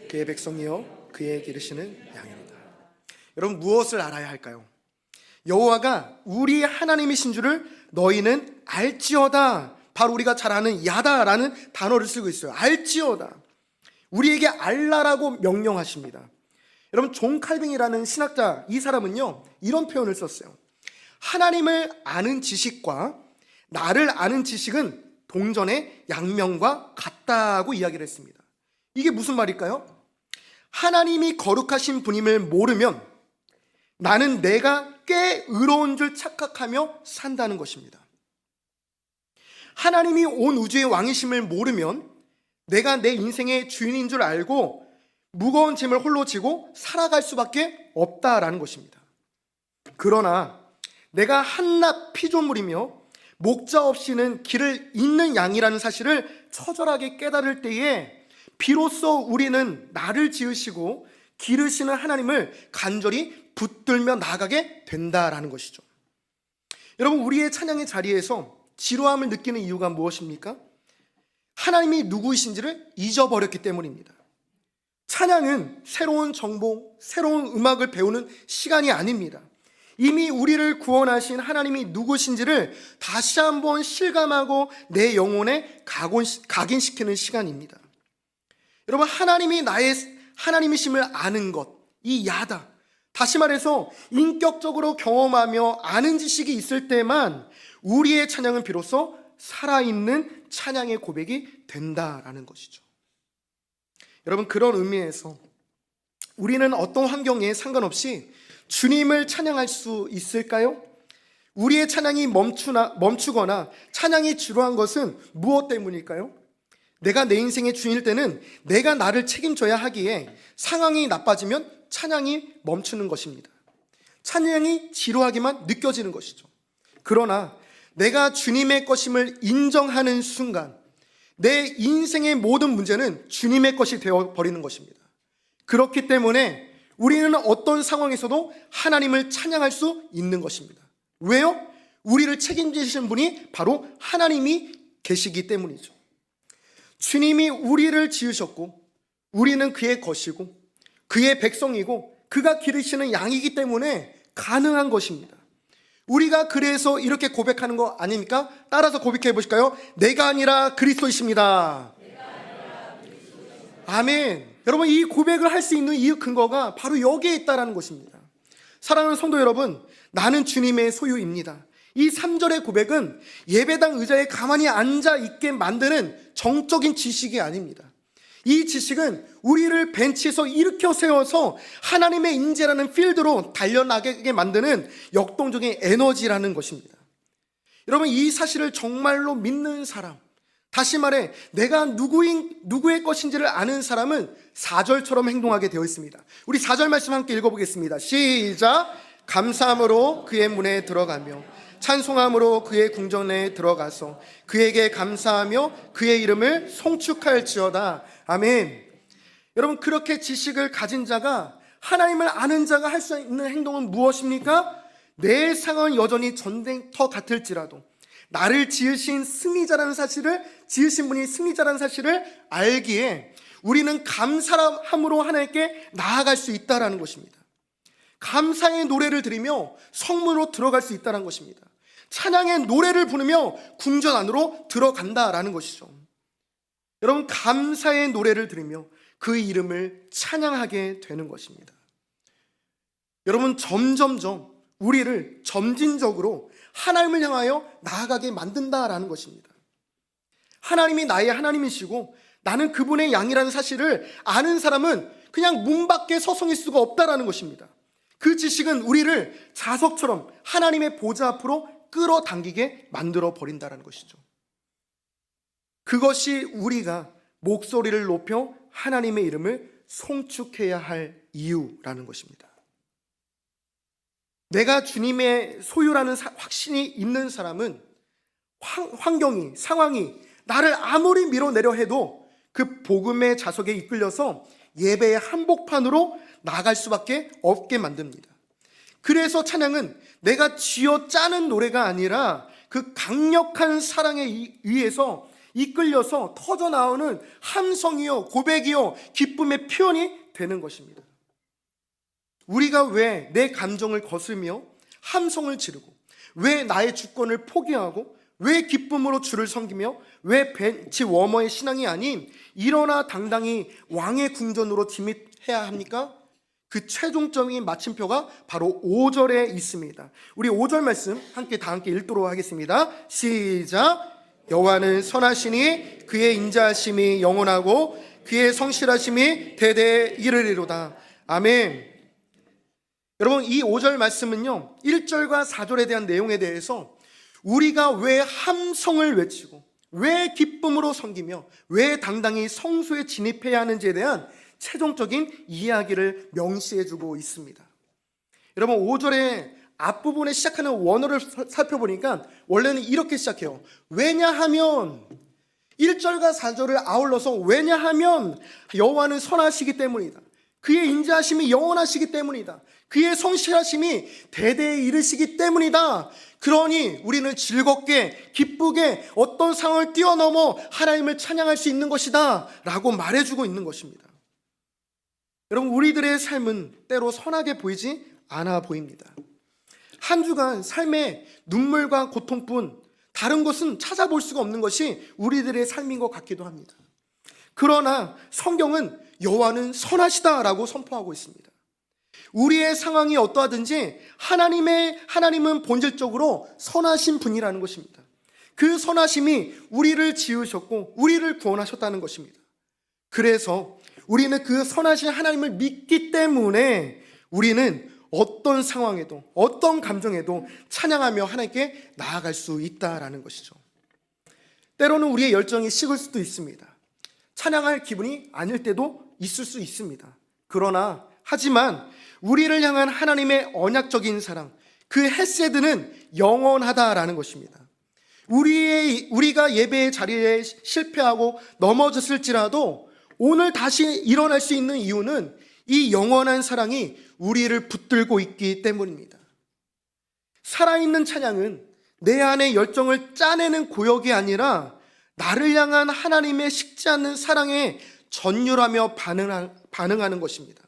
그의 백성이요 그의 기르시는 양입니다. 여러분, 무엇을 알아야 할까요? 여호와가 우리 하나님이신 줄을 너희는 알지어다. 바로 우리가 잘 아는 야다라는 단어를 쓰고 있어요. 알지어다. 우리에게 알라라고 명령하십니다. 여러분, 존 칼빈이라는 신학자, 이 사람은요, 이런 표현을 썼어요. 하나님을 아는 지식과 나를 아는 지식은 동전의 양면과 같다고 이야기를 했습니다. 이게 무슨 말일까요? 하나님이 거룩하신 분임을 모르면 나는 내가 꽤 의로운 줄 착각하며 산다는 것입니다. 하나님이 온 우주의 왕이심을 모르면 내가 내 인생의 주인인 줄 알고 무거운 짐을 홀로 지고 살아갈 수밖에 없다라는 것입니다. 그러나 내가 한낱 피조물이며 목자 없이는 길을 잇는 양이라는 사실을 처절하게 깨달을 때에 비로소 우리는 나를 지으시고 기르시는 하나님을 간절히 붙들며 나아가게 된다라는 것이죠. 여러분, 우리의 찬양의 자리에서 지루함을 느끼는 이유가 무엇입니까? 하나님이 누구이신지를 잊어버렸기 때문입니다. 찬양은 새로운 정보, 새로운 음악을 배우는 시간이 아닙니다. 이미 우리를 구원하신 하나님이 누구신지를 다시 한번 실감하고 내 영혼에 각인시키는 시간입니다. 여러분, 하나님이 나의 하나님이심을 아는 것, 이 야다, 다시 말해서 인격적으로 경험하며 아는 지식이 있을 때만 우리의 찬양은 비로소 살아있는 찬양의 고백이 된다라는 것이죠. 여러분, 그런 의미에서 우리는 어떤 환경에 상관없이 주님을 찬양할 수 있을까요? 우리의 찬양이 멈추거나 찬양이 지루한 것은 무엇 때문일까요? 내가 내 인생의 주인일 때는 내가 나를 책임져야 하기에 상황이 나빠지면 찬양이 멈추는 것입니다. 찬양이 지루하기만 느껴지는 것이죠. 그러나 내가 주님의 것임을 인정하는 순간 내 인생의 모든 문제는 주님의 것이 되어버리는 것입니다. 그렇기 때문에 우리는 어떤 상황에서도 하나님을 찬양할 수 있는 것입니다. 왜요? 우리를 책임지시는 분이 바로 하나님이 계시기 때문이죠. 주님이 우리를 지으셨고 우리는 그의 것이고 그의 백성이고 그가 기르시는 양이기 때문에 가능한 것입니다. 우리가 그래서 이렇게 고백하는 거 아닙니까? 따라서 고백해 보실까요? 내가 아니라 그리스도이십니다. 아멘. 여러분, 이 고백을 할 수 있는 이유 근거가 바로 여기에 있다는 것입니다. 사랑하는 성도 여러분, 나는 주님의 소유입니다. 이 3절의 고백은 예배당 의자에 가만히 앉아 있게 만드는 정적인 지식이 아닙니다. 이 지식은 우리를 벤치에서 일으켜 세워서 하나님의 인재라는 필드로 달려나가게 만드는 역동적인 에너지라는 것입니다. 여러분, 이 사실을 정말로 믿는 사람, 다시 말해 내가 누구의 것인지를 아는 사람은 4절처럼 행동하게 되어 있습니다. 우리 4절 말씀 함께 읽어보겠습니다. 시작. 감사함으로 그의 문에 들어가며 찬송함으로 그의 궁전에 들어가서 그에게 감사하며 그의 이름을 송축할지어다. 아멘. 여러분, 그렇게 지식을 가진 자가, 하나님을 아는 자가 할 수 있는 행동은 무엇입니까? 내 상황은 여전히 전쟁터 같을지라도 나를 지으신 승리자라는 사실을 지으신 분이 승리자라는 사실을 알기에 우리는 감사함으로 하나님께 나아갈 수 있다는 것입니다. 감사의 노래를 드리며 성문으로 들어갈 수 있다는 것입니다. 찬양의 노래를 부르며 궁전 안으로 들어간다라는 것이죠. 여러분, 감사의 노래를 들으며 그 이름을 찬양하게 되는 것입니다. 여러분, 점점점 우리를 점진적으로 하나님을 향하여 나아가게 만든다라는 것입니다. 하나님이 나의 하나님이시고 나는 그분의 양이라는 사실을 아는 사람은 그냥 문 밖에 서성일 수가 없다라는 것입니다. 그 지식은 우리를 자석처럼 하나님의 보좌 앞으로 끌어당기게 만들어 버린다는 것이죠. 그것이 우리가 목소리를 높여 하나님의 이름을 송축해야 할 이유라는 것입니다. 내가 주님의 소유라는 확신이 있는 사람은 환경이, 상황이 나를 아무리 밀어내려 해도 그 복음의 자석에 이끌려서 예배의 한복판으로 나갈 수밖에 없게 만듭니다. 그래서 찬양은 내가 쥐어 짜는 노래가 아니라 그 강력한 사랑에 의해서 이끌려서 터져나오는 함성이요, 고백이요, 기쁨의 표현이 되는 것입니다. 우리가 왜 내 감정을 거스르며 함성을 지르고, 왜 나의 주권을 포기하고, 왜 기쁨으로 주를 섬기며, 왜 벤치 워머의 신앙이 아닌 일어나 당당히 왕의 궁전으로 진입해야 합니까? 그 최종적인 마침표가 바로 5절에 있습니다. 우리 5절 말씀 다 함께 읽도록 하겠습니다. 시작. 여호와는 선하시니 그의 인자하심이 영원하고 그의 성실하심이 대대에 이르리로다. 아멘. 여러분, 이 5절 말씀은요, 1절과 4절에 대한 내용에 대해서 우리가 왜 함성을 외치고 왜 기쁨으로 섬기며 왜 당당히 성소에 진입해야 하는지에 대한 최종적인 이야기를 명시해주고 있습니다. 여러분, 5절의 앞부분에 시작하는 원어를 살펴보니까 원래는 이렇게 시작해요. 왜냐하면, 1절과 4절을 아울러서 왜냐하면 여호와는 선하시기 때문이다. 그의 인자하심이 영원하시기 때문이다. 그의 성실하심이 대대에 이르시기 때문이다. 그러니 우리는 즐겁게 기쁘게 어떤 상황을 뛰어넘어 하나님을 찬양할 수 있는 것이다 라고 말해주고 있는 것입니다. 여러분, 우리들의 삶은 때로 선하게 보이지 않아 보입니다. 한 주간 삶에 눈물과 고통뿐 다른 것은 찾아볼 수가 없는 것이 우리들의 삶인 것 같기도 합니다. 그러나 성경은 여호와는 선하시다라고 선포하고 있습니다. 우리의 상황이 어떠하든지 하나님은 본질적으로 선하신 분이라는 것입니다. 그 선하심이 우리를 지으셨고 우리를 구원하셨다는 것입니다. 그래서 우리는 그 선하신 하나님을 믿기 때문에 우리는 어떤 상황에도 어떤 감정에도 찬양하며 하나님께 나아갈 수 있다라는 것이죠. 때로는 우리의 열정이 식을 수도 있습니다. 찬양할 기분이 아닐 때도 있을 수 있습니다. 하지만 우리를 향한 하나님의 언약적인 사랑, 그 헤세드는 영원하다라는 것입니다. 우리가 예배의 자리에 실패하고 넘어졌을지라도 오늘 다시 일어날 수 있는 이유는 이 영원한 사랑이 우리를 붙들고 있기 때문입니다. 살아있는 찬양은 내 안의 열정을 짜내는 고역이 아니라 나를 향한 하나님의 식지 않는 사랑에 전율하며 반응하는 것입니다.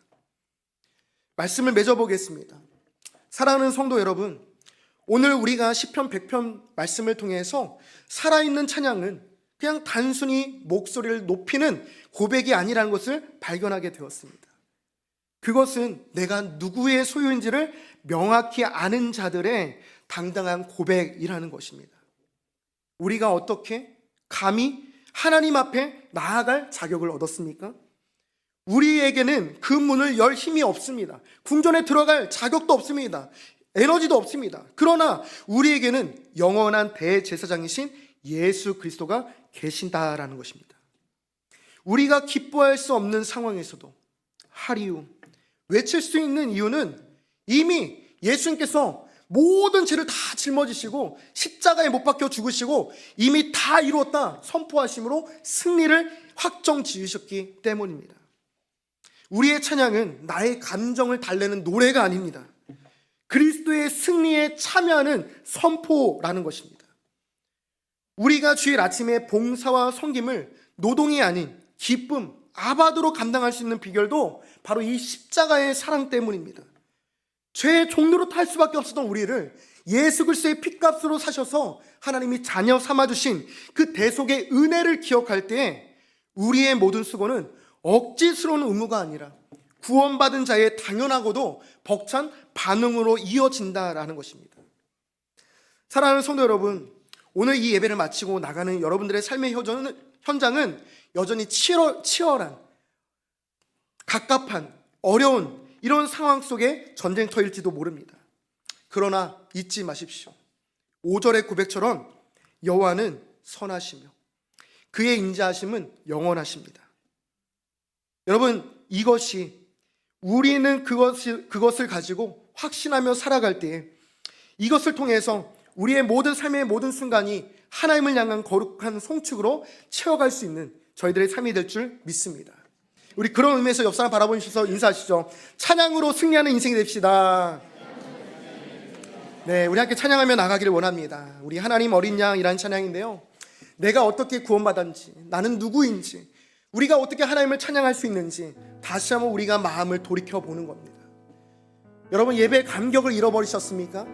말씀을 맺어보겠습니다. 사랑하는 성도 여러분, 오늘 우리가 시편 100편 말씀을 통해서 살아있는 찬양은 그냥 단순히 목소리를 높이는 고백이 아니라는 것을 발견하게 되었습니다. 그것은 내가 누구의 소유인지를 명확히 아는 자들의 당당한 고백이라는 것입니다. 우리가 어떻게 감히 하나님 앞에 나아갈 자격을 얻었습니까? 우리에게는 그 문을 열 힘이 없습니다. 궁전에 들어갈 자격도 없습니다. 에너지도 없습니다. 그러나 우리에게는 영원한 대제사장이신 예수 그리스도가 계신다라는 것입니다. 우리가 기뻐할 수 없는 상황에서도 하리우 외칠 수 있는 이유는 이미 예수님께서 모든 죄를 다 짊어지시고 십자가에 못 박혀 죽으시고 이미 다 이루었다 선포하심으로 승리를 확정 지으셨기 때문입니다. 우리의 찬양은 나의 감정을 달래는 노래가 아닙니다. 그리스도의 승리에 참여하는 선포라는 것입니다. 우리가 주일 아침에 봉사와 섬김을 노동이 아닌 기쁨, 아바드로 감당할 수 있는 비결도 바로 이 십자가의 사랑 때문입니다. 죄의 종로로 탈 수밖에 없었던 우리를 예수 그리스도의 핏값으로 사셔서 하나님이 자녀 삼아주신 그 대속의 은혜를 기억할 때 우리의 모든 수고는 억지스러운 의무가 아니라 구원받은 자의 당연하고도 벅찬 반응으로 이어진다라는 것입니다. 사랑하는 성도 여러분, 오늘 이 예배를 마치고 나가는 여러분들의 삶의 현장은 여전히 치열한, 갑갑한, 어려운 이런 상황 속의 전쟁터일지도 모릅니다. 그러나 잊지 마십시오. 5절의 고백처럼 여호와는 선하시며 그의 인자하심은 영원하십니다. 여러분, 이것이 우리는 그것을 가지고 확신하며 살아갈 때에 이것을 통해서 우리의 모든 삶의 모든 순간이 하나님을 향한 거룩한 송축으로 채워갈 수 있는 저희들의 삶이 될 줄 믿습니다. 우리 그런 의미에서 옆 사람 바라보시면서 인사하시죠. 찬양으로 승리하는 인생이 됩시다. 네, 우리 함께 찬양하며 나가기를 원합니다. 우리 하나님 어린 양이라는 찬양인데요, 내가 어떻게 구원받았는지, 나는 누구인지, 우리가 어떻게 하나님을 찬양할 수 있는지 다시 한번 우리가 마음을 돌이켜보는 겁니다. 여러분, 예배의 감격을 잃어버리셨습니까?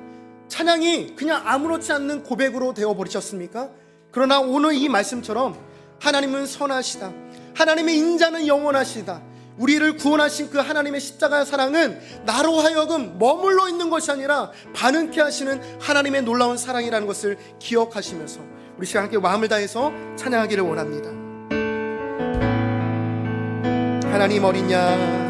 찬양이 그냥 아무렇지 않는 고백으로 되어버리셨습니까? 그러나 오늘 이 말씀처럼 하나님은 선하시다, 하나님의 인자는 영원하시다, 우리를 구원하신 그 하나님의 십자가의 사랑은 나로 하여금 머물러 있는 것이 아니라 반응케 하시는 하나님의 놀라운 사랑이라는 것을 기억하시면서 우리 시간 함께 마음을 다해서 찬양하기를 원합니다. 하나님 어린 양,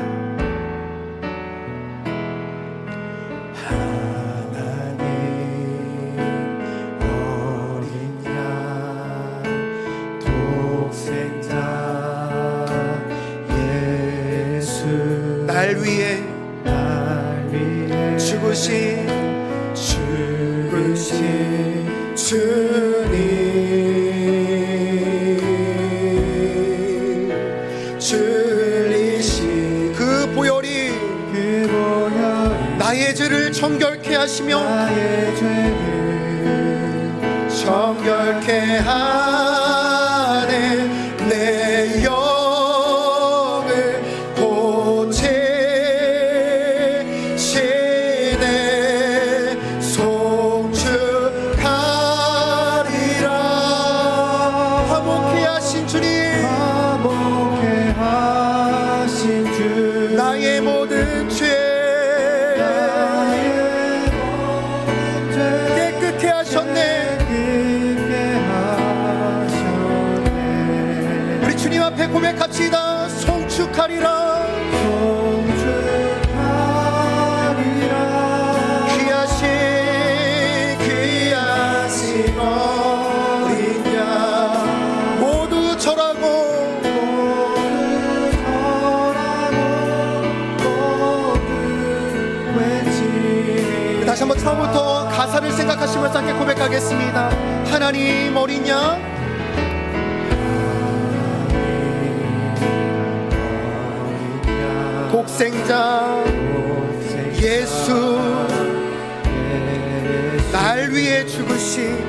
날 위해 죽으신 주님, 줄리신 그 보혈이 나의 죄를 정결케 하시며 정결케 하네 내 나의 모든 죄 깨끗게 하셨네. 우리 주님 앞에 고백합시다. 송축하리라. 귀하신 어린 양 모두 절하고 다시 한번 처음부터 가사를 생각하시면서 함께 고백하겠습니다. 하나님 어린 양, 독생자 예수, 날 위해 죽으신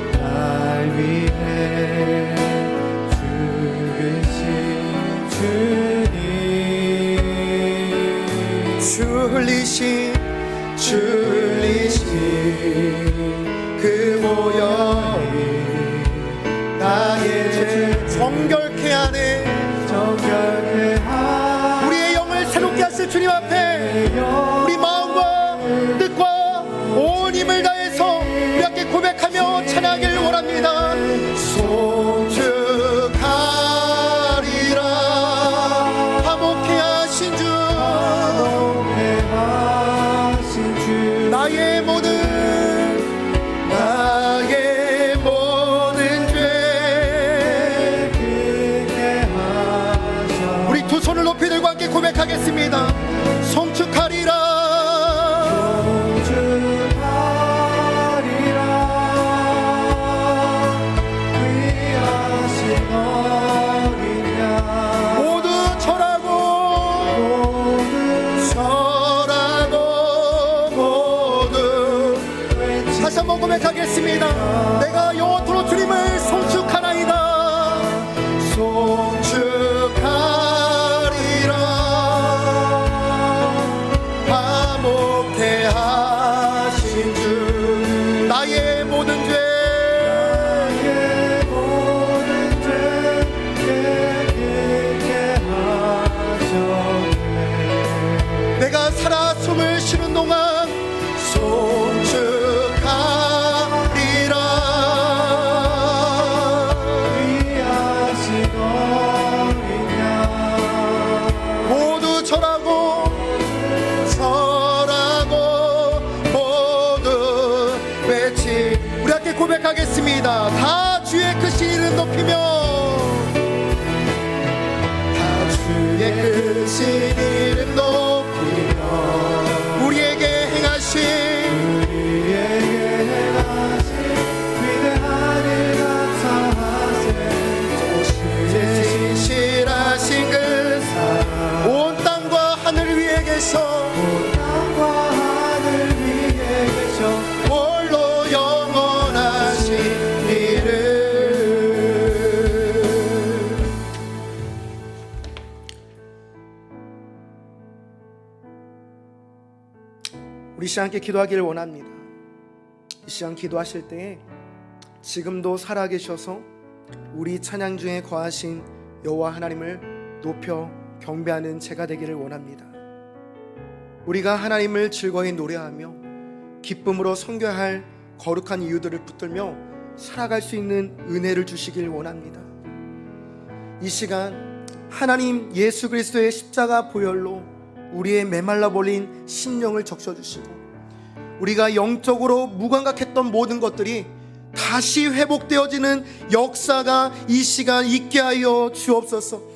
주님, 줄리신 그 보혈이 나의 죄 정결케 하네. 우리의 영을 새롭게 하실 주님 앞에 우리 마음과 뜻과 온 힘을 다해서 우리 함께 고백하며 찬양하기를 원합니다. 송축하리라. 화목케 하신 주, 나의 모든 죄 우리 두 손을 높이 들고 함께 고백하겠습니다. 송축하리라. 모두 다시 한번 고백하겠습니다. 내가 영원토록 주님을 송축 서라고 모두 외치. 우리 함께 고백하겠습니다. 다 주의 크신 이름 높이며, 다 주의 크신 이름 높이며, 우리에게 행하신 위대한 일 감사하세. 진실하신 그 사랑, 온 땅과 하늘 위에 계셔, 온 땅과 하늘 위에 계셔. 홀로 영원하신 이름. 우리 시간 함께 기도하기를 원합니다. 이 시간 기도하실 때에 지금도 살아계셔서 우리 찬양 중에 거하신 여호와 하나님을 높여 경배하는 제가 되기를 원합니다. 우리가 하나님을 즐거이 노래하며 기쁨으로 섬겨야 할 거룩한 이유들을 붙들며 살아갈 수 있는 은혜를 주시길 원합니다. 이 시간 하나님 예수 그리스도의 십자가 보혈로 우리의 메말라 버린 심령을 적셔주시고, 우리가 영적으로 무감각했던 모든 것들이 다시 회복되어지는 역사가 이 시간 있게 하여 주옵소서.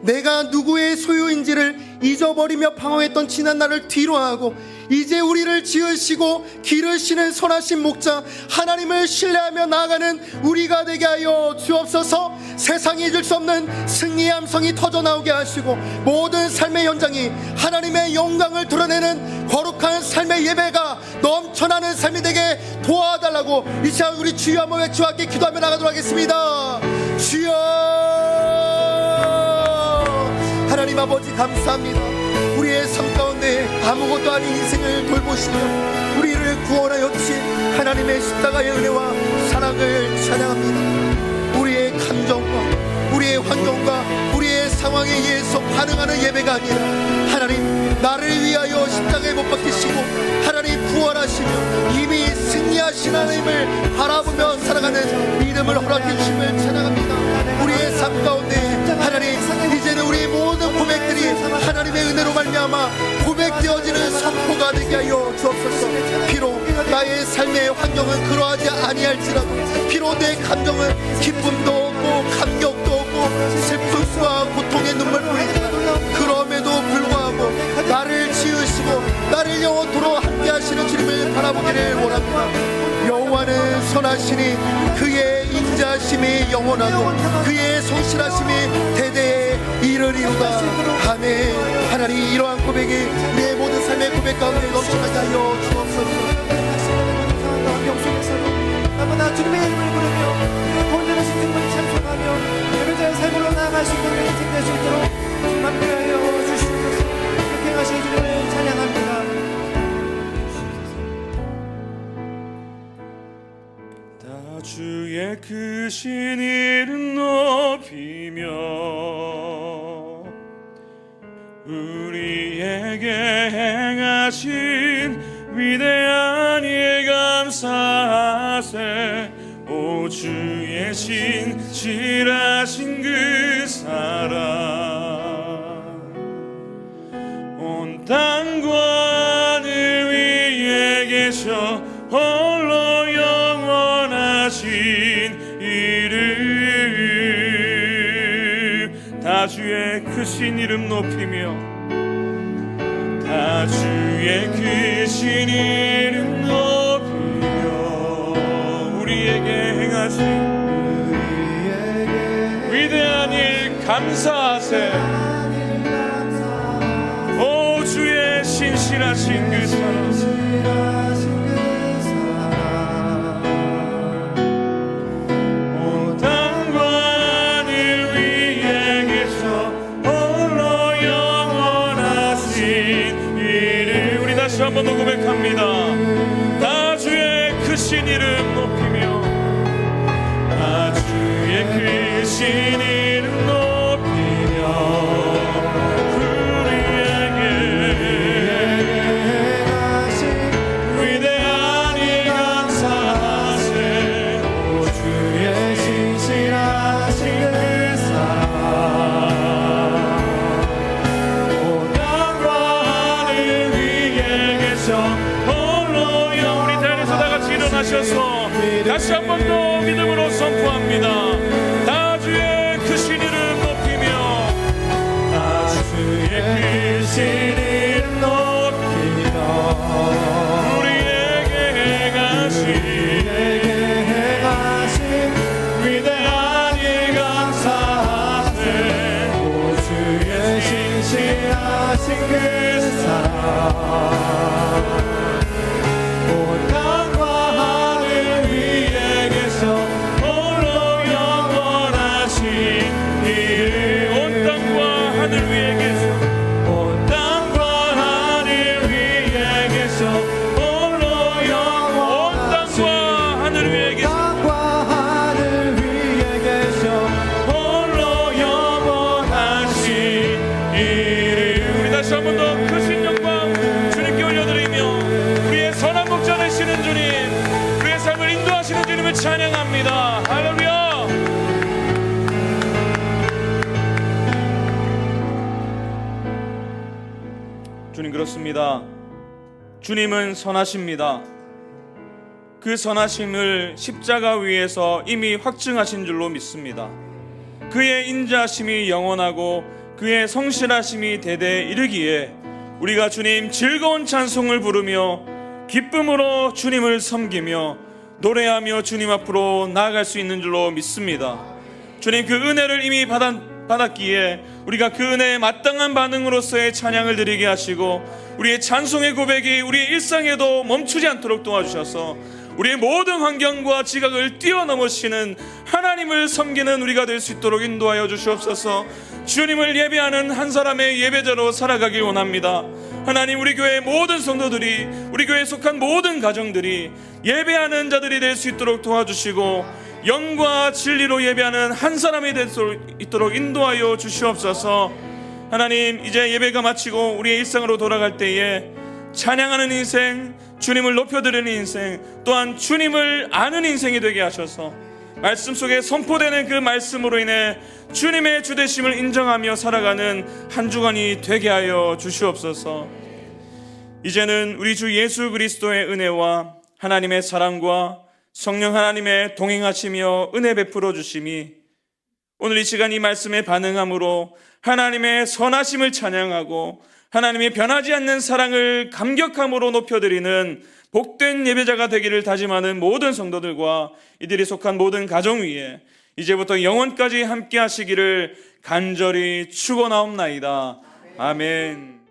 내가 누구의 소유인지를 잊어버리며 방황했던 지난 날을 뒤로하고 이제 우리를 지으시고 기르시는 선하신 목자 하나님을 신뢰하며 나아가는 우리가 되게 하여 주옵소서. 세상이 잊을 수 없는 승리의 함성이 터져나오게 하시고 모든 삶의 현장이 하나님의 영광을 드러내는 거룩한 삶의 예배가 넘쳐나는 삶이 되게 도와달라고 이 시간 우리 주여 한번 외치와 함께 기도하며 나가도록 하겠습니다. 주여, 하나님 아버지 감사합니다. 우리의 삶 가운데 아무것도 아닌 인생을 돌보시며 우리를 구원하여 주신 하나님의 십자가의 은혜와 사랑을 찬양합니다. 우리의 감정과 우리의 환경과 우리의 상황에 의해서 반응하는 예배가 아니라 하나님 나를 위하여 십자가에 못 박히시고 하나님 부활하시며 이미 승리하신 하나님을 바라보며 살아가는 믿음을 허락해 주심을 찬양합니다. 우리의 삶 가운데 하나님 이제는 우리 모든 고백들이 하나님의 은혜로 말미암아 고백되어지는 선포가 되게 하여 주옵소서. 비록 나의 삶의 환경은 그러하지 아니할지라도, 비록 내 감정은 기쁨도 없고 감격도 없고 슬픔과 고통의 눈물뿐이지만 그럼에도 불구하고 나를 지으시고 나를 영원토록 함께 하시는 주님을 바라보기를 원합니다. 여호와는 선하시니 그의 인자심이 영원하고 그의 성실하심이 대대에 이르리로다. 아멘. 하나님 이러한 고백이 내 모든 삶의 고백 가운데 넘쳐나게 하여 주옵소서. 나보다 주님의 이름을 부르며 그의 온전하신 이름을 찬송하며 그를 삶으로 나아갈 수 있는 인생 될 수 있도록 만들어 주시옵소서. 그렇게 하신 주님을 찬양합니다. 다 주의 크신 이름 높이며 우리에게 행하신 위대한 일 감사하세. 오 주의 신실하신 그 사랑 온 땅과 하늘 위에 계셔 홀로 영원하신 이름. 다 주의 크신 이름 높이며 다 주의 크신 이름 높이며 우리에게 행하신 위대한 일 감사하세. 오 주의 신실하신 그 사랑 온 땅과 하늘 위에 계셔 홀로 영원하신 이름. 우리 다시 한 번 더 고백합니다. 다 주의 크신 이름 높이며 다 주의 크신 이름 높이며 계셔 홀로여. 우리 자리에서 다 같이 일어나셔서 다시 한 번 더 믿음으로 선포합니다. 다 주의 크신 이름 높이며 주의 크신 이름 높이며 우리에게 행하신 위대한 일 감사하세 우주의 신실하신 그 사랑 온 땅과 하늘 위에 계셔 홀로 영원하신 이름 온 땅과 하늘 위에 계셔 온 땅과 하늘 위에 계셔 홀로 온 영원하신 땅과 하늘 위에 계셔 땅과 하늘 위에 계셔 홀로 영원하신 이름 우리 다시 한 번 더 크신 영광 주님께 올려드리며 우리의 선한 목자 되시는 주님, 우리의 삶을 인도하시는 주님을 찬양합니다. 할렐루야. 주님, 그렇습니다. 주님은 선하십니다. 그 선하심을 십자가 위에서 이미 확증하신 줄로 믿습니다. 그의 인자심이 영원하고 그의 성실하심이 대대에 이르기에 우리가 주님 즐거운 찬송을 부르며 기쁨으로 주님을 섬기며 노래하며 주님 앞으로 나아갈 수 있는 줄로 믿습니다. 주님, 그 은혜를 이미 받았기에 우리가 그 은혜에 마땅한 반응으로서의 찬양을 드리게 하시고 우리의 찬송의 고백이 우리의 일상에도 멈추지 않도록 도와주셔서 우리의 모든 환경과 지각을 뛰어넘으시는 하나님을 섬기는 우리가 될 수 있도록 인도하여 주시옵소서. 주님을 예배하는 한 사람의 예배자로 살아가길 원합니다. 하나님, 우리 교회의 모든 성도들이, 우리 교회에 속한 모든 가정들이 예배하는 자들이 될 수 있도록 도와주시고 영과 진리로 예배하는 한 사람이 될 수 있도록 인도하여 주시옵소서. 하나님, 이제 예배가 마치고 우리의 일상으로 돌아갈 때에 찬양하는 인생, 주님을 높여드리는 인생, 또한 주님을 아는 인생이 되게 하셔서 말씀 속에 선포되는 그 말씀으로 인해 주님의 주되심을 인정하며 살아가는 한 주간이 되게 하여 주시옵소서. 이제는 우리 주 예수 그리스도의 은혜와 하나님의 사랑과 성령 하나님의 동행하시며 은혜 베풀어 주심이 오늘 이 시간 이 말씀에 반응함으로 하나님의 선하심을 찬양하고 하나님의 변하지 않는 사랑을 감격함으로 높여드리는 복된 예배자가 되기를 다짐하는 모든 성도들과 이들이 속한 모든 가정 위에 이제부터 영원까지 함께 하시기를 간절히 축원하옵나이다. 아멘.